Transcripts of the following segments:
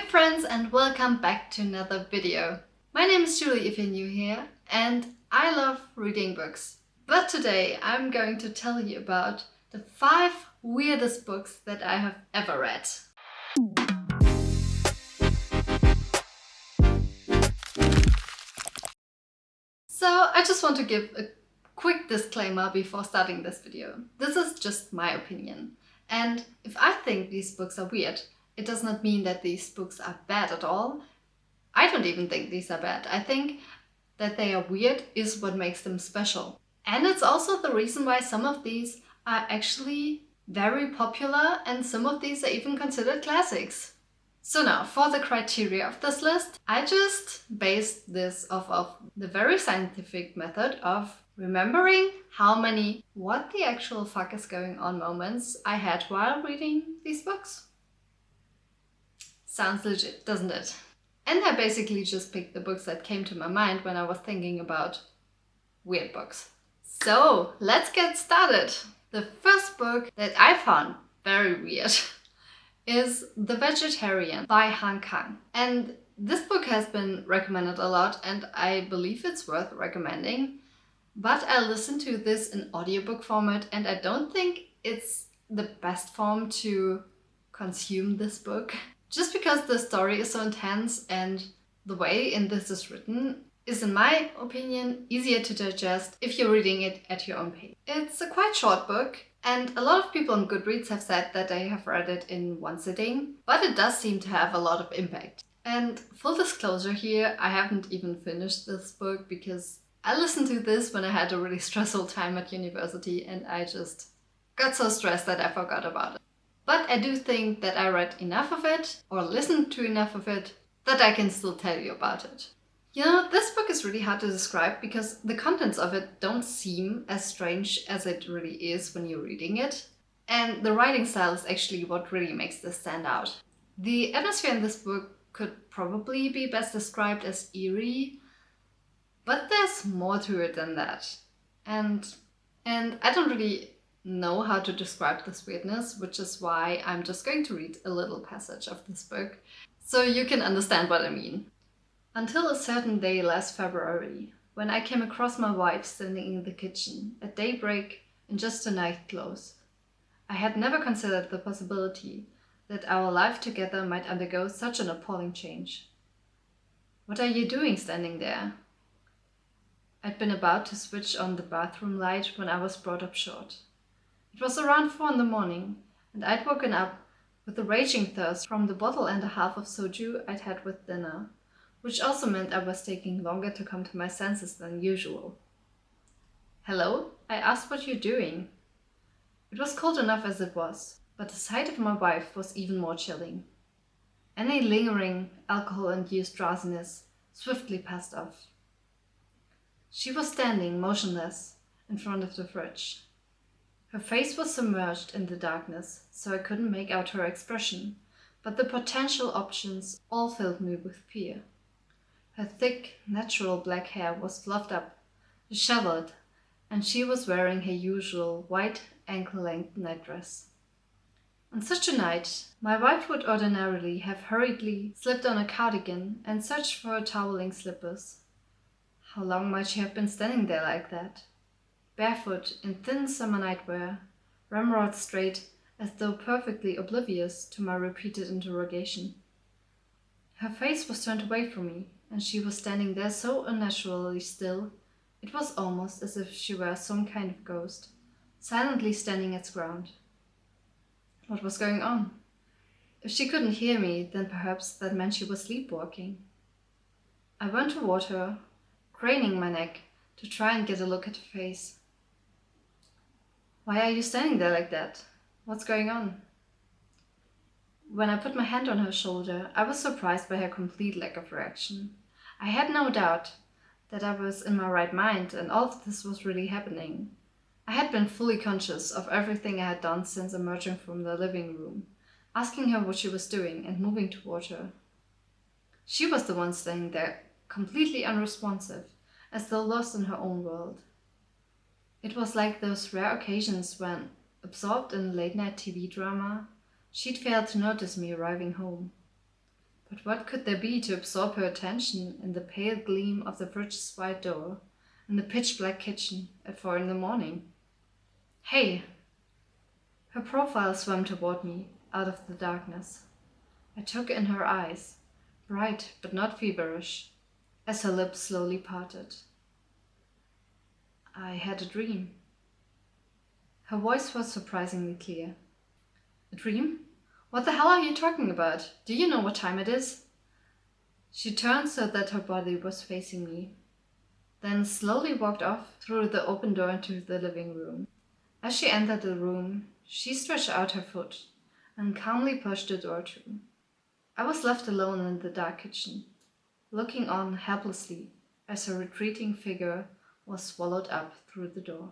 friends, and welcome back to another video. My name is Julie if you're new here, and I love reading books. But today I'm going to tell you about the 5 weirdest books that I have ever read. So I just want to give a quick disclaimer before starting this video. This is just my opinion. And if I think these books are weird, it does not mean that these books are bad at all. I don't even think these are bad. I think that they are weird is what makes them special. And it's also the reason why some of these are actually very popular and some of these are even considered classics. So now, for the criteria of this list, I just based this off of the very scientific method of remembering how many what the actual fuck is going on moments I had while reading these books. Sounds legit, doesn't it? And I basically just picked the books that came to my mind when I was thinking about weird books. So let's get started. The first book that I found very weird is The Vegetarian by Han Kang. And this book has been recommended a lot and I believe it's worth recommending. But I listened to this in audiobook format and I don't think it's the best form to consume this book. Just because the story is so intense and the way in this is written is, in my opinion, easier to digest if you're reading it at your own pace. It's a quite short book and a lot of people on Goodreads have said that they have read it in one sitting, but it does seem to have a lot of impact. And full disclosure here, I haven't even finished this book because I listened to this when I had a really stressful time at university and I just got so stressed that I forgot about it. But I do think that I read enough of it, or listened to enough of it, that I can still tell you about it. You know, this book is really hard to describe because the contents of it don't seem as strange as it really is when you're reading it. And the writing style is actually what really makes this stand out. The atmosphere in this book could probably be best described as eerie, but there's more to it than that. And I don't really know how to describe this weirdness, which is why I'm just going to read a little passage of this book so you can understand what I mean. Until a certain day last February, when I came across my wife standing in the kitchen at daybreak in just her nightclothes. I had never considered the possibility that our life together might undergo such an appalling change. "What are you doing standing there?" I'd been about to switch on the bathroom light when I was brought up short. It was around 4 in the morning, and I'd woken up with a raging thirst from the bottle and a half of soju I'd had with dinner, which also meant I was taking longer to come to my senses than usual. "Hello?" I asked, "what you're doing?" It was cold enough as it was, but the sight of my wife was even more chilling. Any lingering alcohol-induced drowsiness swiftly passed off. She was standing motionless in front of the fridge. Her face was submerged in the darkness, so I couldn't make out her expression, but the potential options all filled me with fear. Her thick, natural black hair was fluffed up, disheveled, and she was wearing her usual white ankle-length nightdress. On such a night, my wife would ordinarily have hurriedly slipped on a cardigan and searched for her toweling slippers. How long might she have been standing there like that? Barefoot in thin summer nightwear, ramrod straight as though perfectly oblivious to my repeated interrogation. Her face was turned away from me, and she was standing there so unnaturally still, it was almost as if she were some kind of ghost, silently standing its ground. What was going on? If she couldn't hear me, then perhaps that meant she was sleepwalking. I went toward her, craning my neck to try and get a look at her face. "Why are you standing there like that? What's going on?" When I put my hand on her shoulder, I was surprised by her complete lack of reaction. I had no doubt that I was in my right mind and all of this was really happening. I had been fully conscious of everything I had done since emerging from the living room, asking her what she was doing and moving toward her. She was the one standing there, completely unresponsive, as though lost in her own world. It was like those rare occasions when, absorbed in a late-night TV drama, she'd failed to notice me arriving home. But what could there be to absorb her attention in the pale gleam of the bridge's wide door, in the pitch-black kitchen at 4 in the morning? Hey! Her profile swam toward me, out of the darkness. I took in her eyes, bright but not feverish, as her lips slowly parted. I had a dream. Her voice was surprisingly clear. A dream? What the hell are you talking about? Do you know what time it is? She turned so that her body was facing me, then slowly walked off through the open door into the living room. As she entered the room, she stretched out her foot and calmly pushed the door to. I was left alone in the dark kitchen, looking on helplessly as her retreating figure was swallowed up through the door.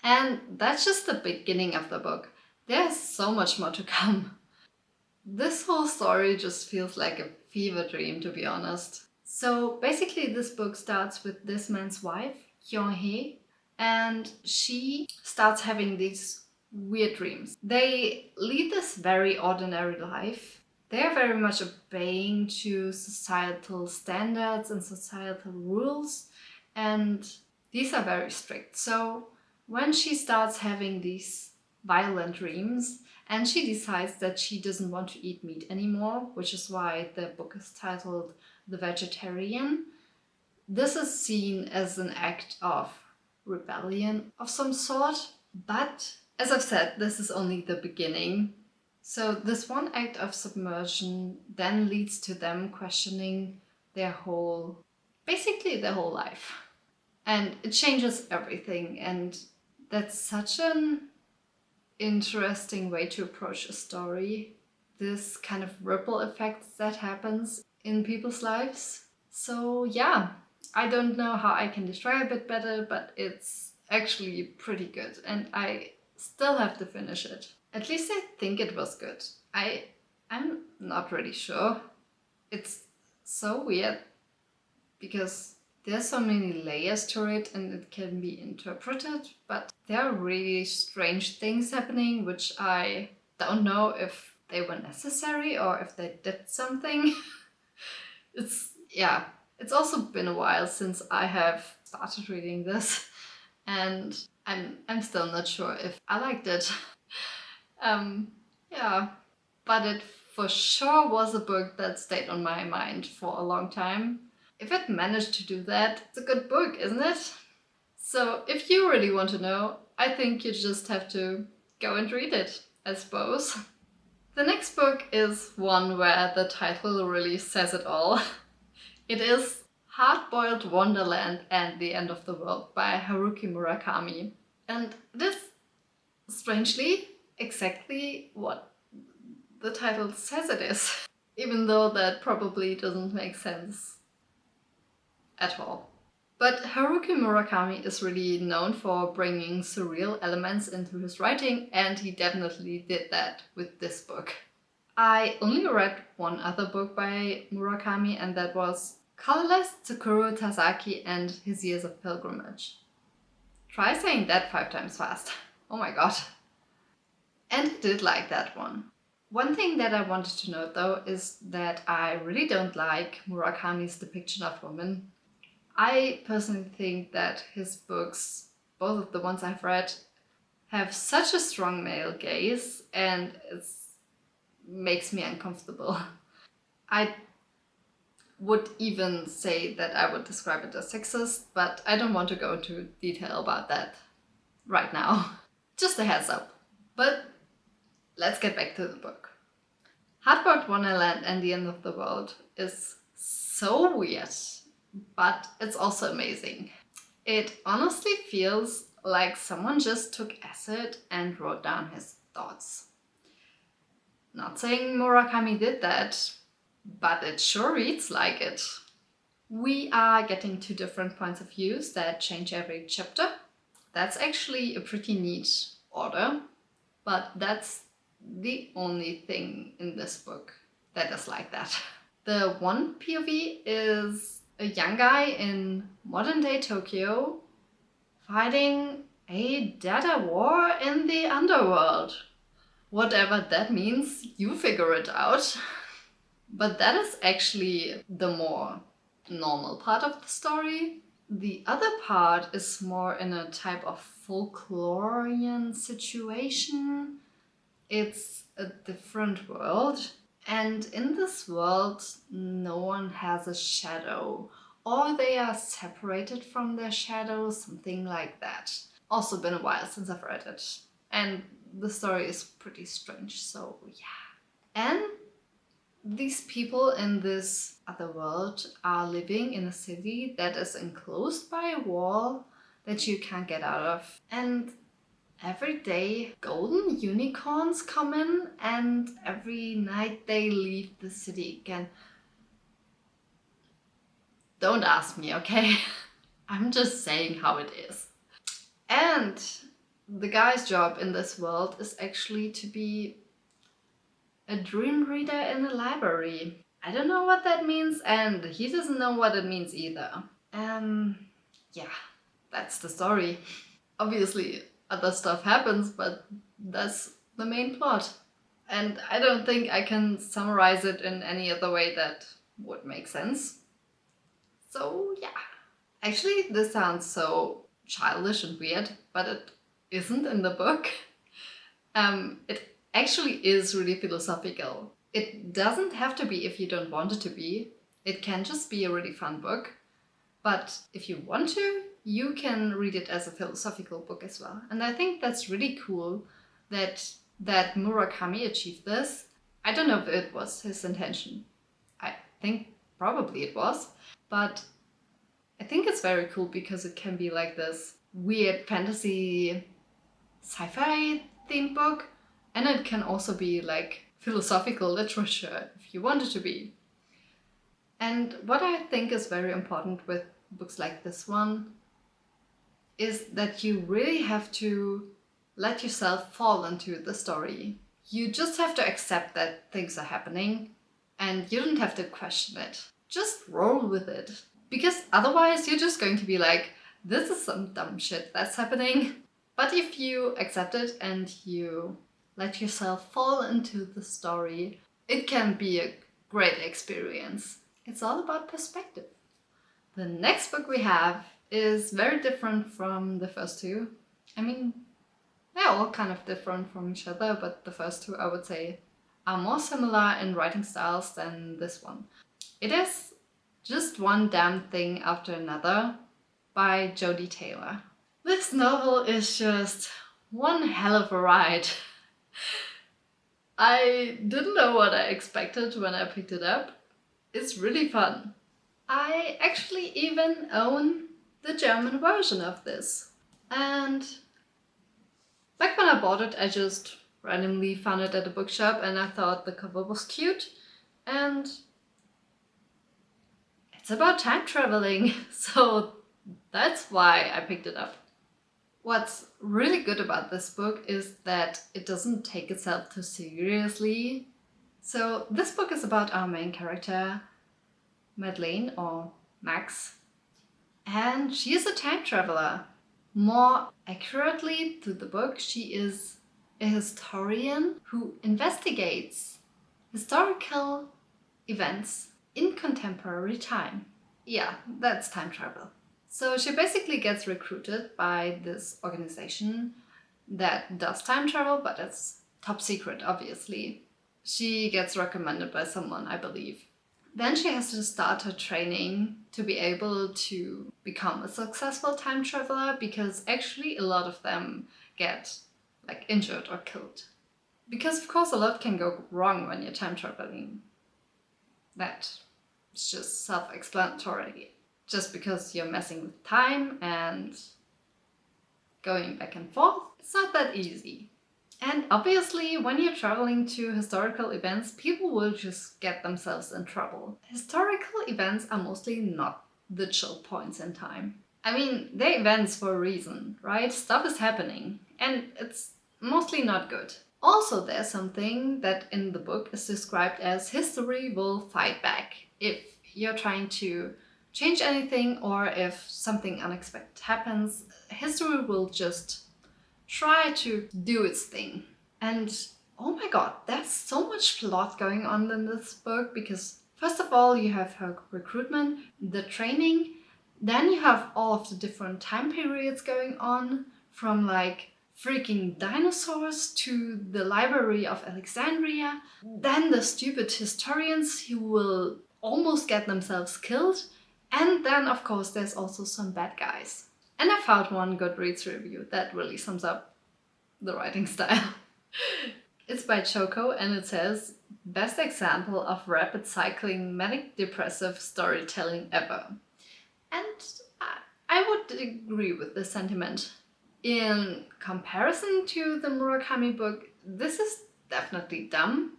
And that's just the beginning of the book. There's so much more to come. This whole story just feels like a fever dream, to be honest. So basically this book starts with this man's wife, Hyun-hye, and she starts having these weird dreams. They lead this very ordinary life. They're very much obeying to societal standards and societal rules, and these are very strict. So when she starts having these violent dreams and she decides that she doesn't want to eat meat anymore, which is why the book is titled The Vegetarian, this is seen as an act of rebellion of some sort. But as I've said, this is only the beginning. So this one act of submersion then leads to them questioning basically their whole life. And it changes everything, and that's such an interesting way to approach a story. This kind of ripple effect that happens in people's lives. So yeah, I don't know how I can describe it better, but it's actually pretty good, and I still have to finish it. At least I think it was good. I'm not really sure. It's so weird because there's so many layers to it and it can be interpreted, but there are really strange things happening which I don't know if they were necessary or if they did something. It's also been a while since I have started reading this, and I'm still not sure if I liked it. But it for sure was a book that stayed on my mind for a long time. If it managed to do that, it's a good book, isn't it? So if you really want to know, I think you just have to go and read it, I suppose. The next book is one where the title really says it all. It is Hardboiled Wonderland and the End of the World by Haruki Murakami. And it is, strangely, exactly what the title says it is. Even though that probably doesn't make sense at all. But Haruki Murakami is really known for bringing surreal elements into his writing, and he definitely did that with this book. I only read one other book by Murakami, and that was Colorless Tsukuru Tasaki and His Years of Pilgrimage. Try saying that 5 times fast. Oh my god. And I did like that one. One thing that I wanted to note though is that I really don't like Murakami's depiction of women. I personally think that his books, both of the ones I've read, have such a strong male gaze, and it makes me uncomfortable. I would even say that I would describe it as sexist, but I don't want to go into detail about that right now. Just a heads up. But let's get back to the book. Hardboiled Wonderland and the End of the World is so weird, but it's also amazing. It honestly feels like someone just took acid and wrote down his thoughts. Not saying Murakami did that, but it sure reads like it. We are getting 2 different points of views that change every chapter. That's actually a pretty neat order, but that's the only thing in this book that is like that. The one POV is a young guy in modern-day Tokyo fighting a data war in the underworld. Whatever that means, you figure it out. But that is actually the more normal part of the story. The other part is more in a type of folklorian situation. It's a different world, and in this world, no one has a shadow, or they are separated from their shadow, something like that. Also been a while since I've read it, and the story is pretty strange, so yeah. And these people in this other world are living in a city that is enclosed by a wall that you can't get out of. And every day golden unicorns come in, and every night they leave the city again. Don't ask me, okay? I'm just saying how it is. And the guy's job in this world is actually to be a dream reader in a library. I don't know what that means, and he doesn't know what it means either. Yeah, that's the story. Obviously, other stuff happens, but that's the main plot. And I don't think I can summarize it in any other way that would make sense. So yeah. Actually, this sounds so childish and weird, but it isn't in the book. It actually is really philosophical. It doesn't have to be if you don't want it to be. It can just be a really fun book. But if you want to, you can read it as a philosophical book as well. And I think that's really cool that Murakami achieved this. I don't know if it was his intention. I think probably it was. But I think it's very cool because it can be like this weird fantasy sci-fi themed book. And it can also be like philosophical literature if you want it to be. And what I think is very important with books like this one is that you really have to let yourself fall into the story. You just have to accept that things are happening and you don't have to question it. Just roll with it. Because otherwise you're just going to be like, this is some dumb shit that's happening. But if you accept it and you let yourself fall into the story, it can be a great experience. It's all about perspective. The next book we have is very different from the first two. I mean, they're all kind of different from each other, but the first two, I would say, are more similar in writing styles than this one. It is Just One Damn Thing After Another by Jodi Taylor. This novel is just one hell of a ride. I didn't know what I expected when I picked it up. It's really fun. I actually even own the German version of this. And back when I bought it, I just randomly found it at a bookshop and I thought the cover was cute. And it's about time traveling, so that's why I picked it up. What's really good about this book is that it doesn't take itself too seriously. So this book is about our main character, Madeleine, or Max, and she is a time traveler. More accurately to the book, she is a historian who investigates historical events in contemporary time. Yeah, that's time travel. So she basically gets recruited by this organization that does time travel, but it's top secret, obviously. She gets recommended by someone, I believe. Then she has to start her training to be able to become a successful time traveler, because actually a lot of them get like injured or killed. Because of course a lot can go wrong when you're time traveling. That's just self-explanatory. Just because you're messing with time and going back and forth, it's not that easy. And obviously, when you're traveling to historical events, people will just get themselves in trouble. Historical events are mostly not the chill points in time. I mean, they're events for a reason, right? Stuff is happening, and it's mostly not good. Also, there's something that in the book is described as history will fight back. If you're trying to change anything or if something unexpected happens, history will just try to do its thing. And oh my god, there's so much plot going on in this book, because first of all, you have her recruitment, the training, then you have all of the different time periods going on, from like freaking dinosaurs to the Library of Alexandria, then the stupid historians who will almost get themselves killed, and then of course there's also some bad guys. And I found one Goodreads review that really sums up the writing style. It's by Choco and it says, best example of rapid cycling manic depressive storytelling ever. And I would agree with this sentiment. In comparison to the Murakami book, this is definitely dumb,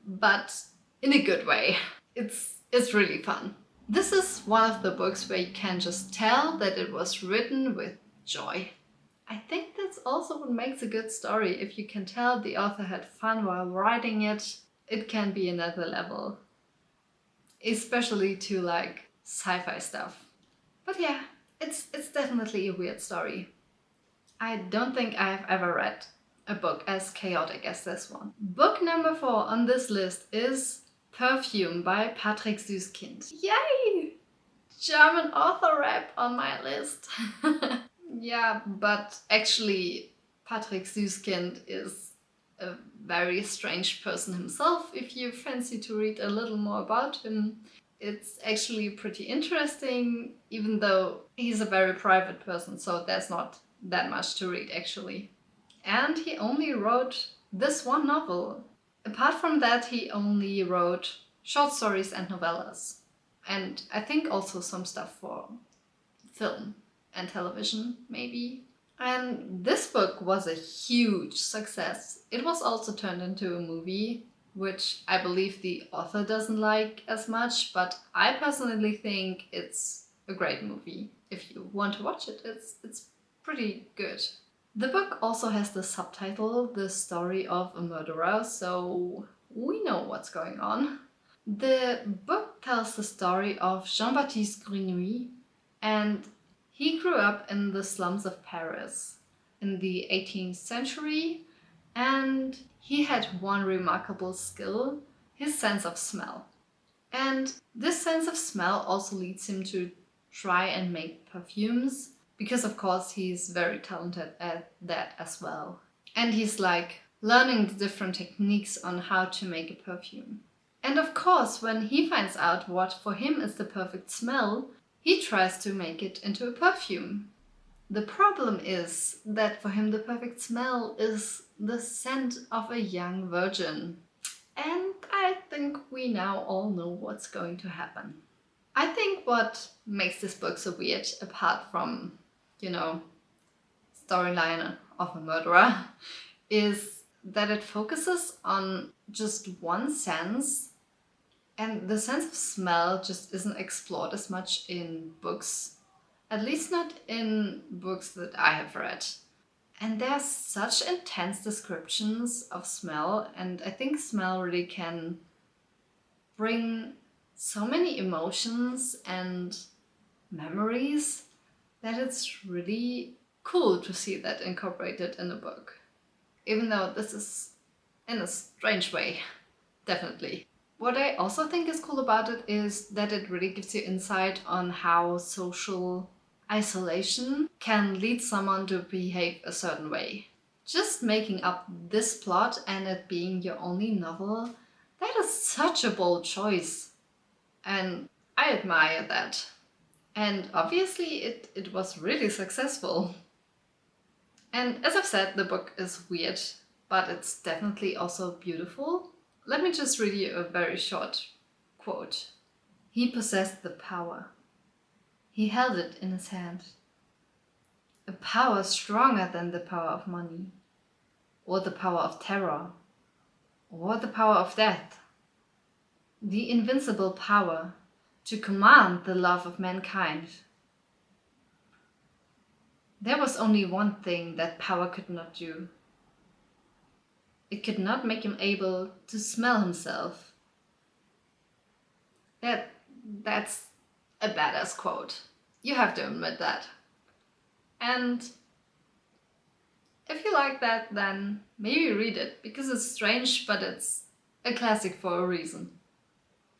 but in a good way. It's really fun. This is one of the books where you can just tell that it was written with joy. I think that's also what makes a good story. If you can tell the author had fun while writing it, it can be another level. Especially to like sci-fi stuff. But yeah, it's definitely a weird story. I don't think I've ever read a book as chaotic as this one. Book number 4 on this list is Perfume by Patrick Süskind. Yay! German author rap on my list. Yeah, but actually Patrick Süskind is a very strange person himself. If you fancy to read a little more about him, it's actually pretty interesting, even though he's a very private person, so there's not that much to read actually. And he only wrote this one novel. Apart from that, he only wrote short stories and novellas. And I think also some stuff for film and television, maybe. And this book was a huge success. It was also turned into a movie, which I believe the author doesn't like as much, but I personally think it's a great movie. If you want to watch it, it's pretty good. The book also has the subtitle, The Story of a Murderer, so we know what's going on. The book tells the story of Jean-Baptiste Grenouille, and he grew up in the slums of Paris in the 18th century, and he had one remarkable skill, his sense of smell. And this sense of smell also leads him to try and make perfumes, because of course he's very talented at that as well. And he's like learning the different techniques on how to make a perfume. And of course, when he finds out what for him is the perfect smell, he tries to make it into a perfume. The problem is that for him the perfect smell is the scent of a young virgin. And I think we now all know what's going to happen. I think what makes this book so weird, apart from, storyline of a murderer, is that it focuses on just one sense, and the sense of smell just isn't explored as much in books, at least not in books that I have read. And there's such intense descriptions of smell, and I think smell really can bring so many emotions and memories that it's really cool to see that incorporated in a book. Even though this is in a strange way, definitely. What I also think is cool about it is that it really gives you insight on how social isolation can lead someone to behave a certain way. Just making up this plot and it being your only novel, that is such a bold choice. And I admire that. And obviously it was really successful. And as I've said, the book is weird, but it's definitely also beautiful. Let me just read you a very short quote. He possessed the power. He held it in his hand. A power stronger than the power of money, or the power of terror, or the power of death. The invincible power to command the love of mankind. There was only one thing that power could not do. It could not make him able to smell himself. That's a badass quote. You have to admit that. And If you like that, then maybe read it, because it's strange, but it's a classic for a reason.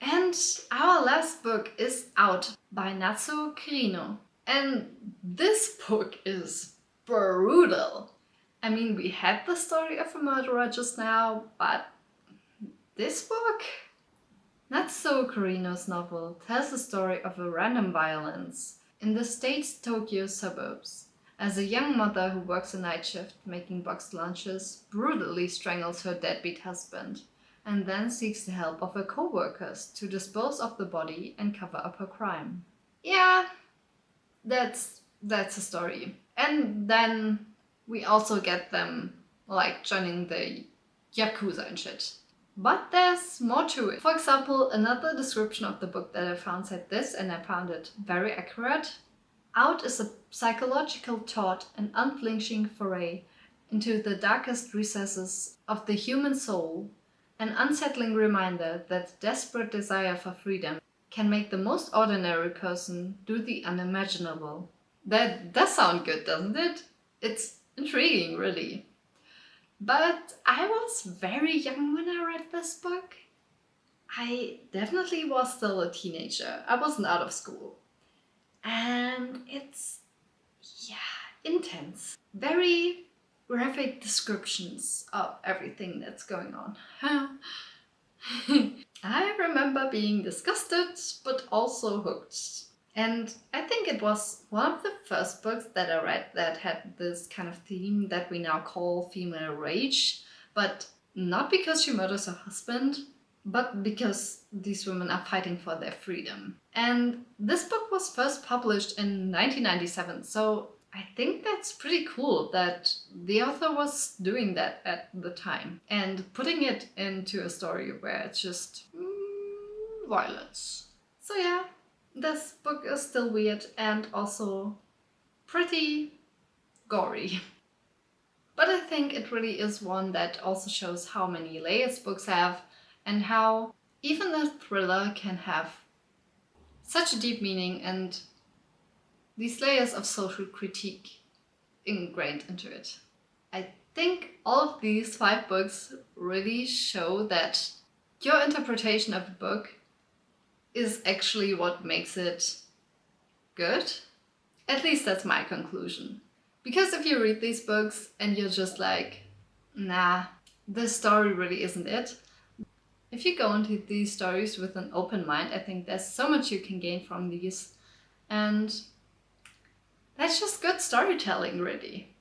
And our last book is Out by Natsuo Kirino. And this book is brutal. I mean, we had the story of a murderer just now, but this book? Natsuo Kirino's novel tells the story of a random violence in the state's Tokyo suburbs, as a young mother who works a night shift making boxed lunches brutally strangles her deadbeat husband and then seeks the help of her co-workers to dispose of the body and cover up her crime. Yeah, that's a story. And then we also get them like joining the Yakuza and shit. But there's more to it. For example, another description of the book that I found said this, and I found it very accurate. Out is a psychological taut and unflinching foray into the darkest recesses of the human soul, an unsettling reminder that desperate desire for freedom can make the most ordinary person do the unimaginable. That does sound good, doesn't it? It's intriguing, really. But I was very young when I read this book. I definitely was still a teenager. I wasn't out of school. And it's, intense. Very graphic descriptions of everything that's going on. I remember being disgusted, but also hooked. And I think it was one of the first books that I read that had this kind of theme that we now call female rage, but not because she murders her husband, but because these women are fighting for their freedom. And this book was first published in 1997, so I think that's pretty cool that the author was doing that at the time and putting it into a story where it's just violence. So yeah, this book is still weird and also pretty gory. But I think it really is one that also shows how many layers books have and how even a thriller can have such a deep meaning and these layers of social critique ingrained into it. I think all of these 5 books really show that your interpretation of a book is actually what makes it good. At least that's my conclusion. Because if you read these books and you're just like, nah, this story really isn't it. If you go into these stories with an open mind, I think there's so much you can gain from these. And that's just good storytelling, really.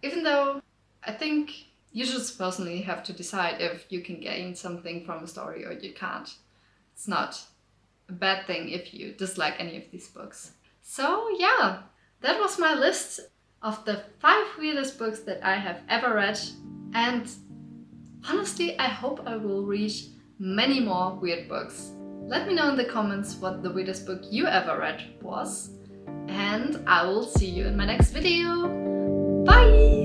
Even though I think you just personally have to decide if you can gain something from a story or you can't. It's not a bad thing if you dislike any of these books. So yeah, that was my list of the 5 weirdest books that I have ever read. And honestly, I hope I will read many more weird books. Let me know in the comments what the weirdest book you ever read was. And I will see you in my next video. Bye!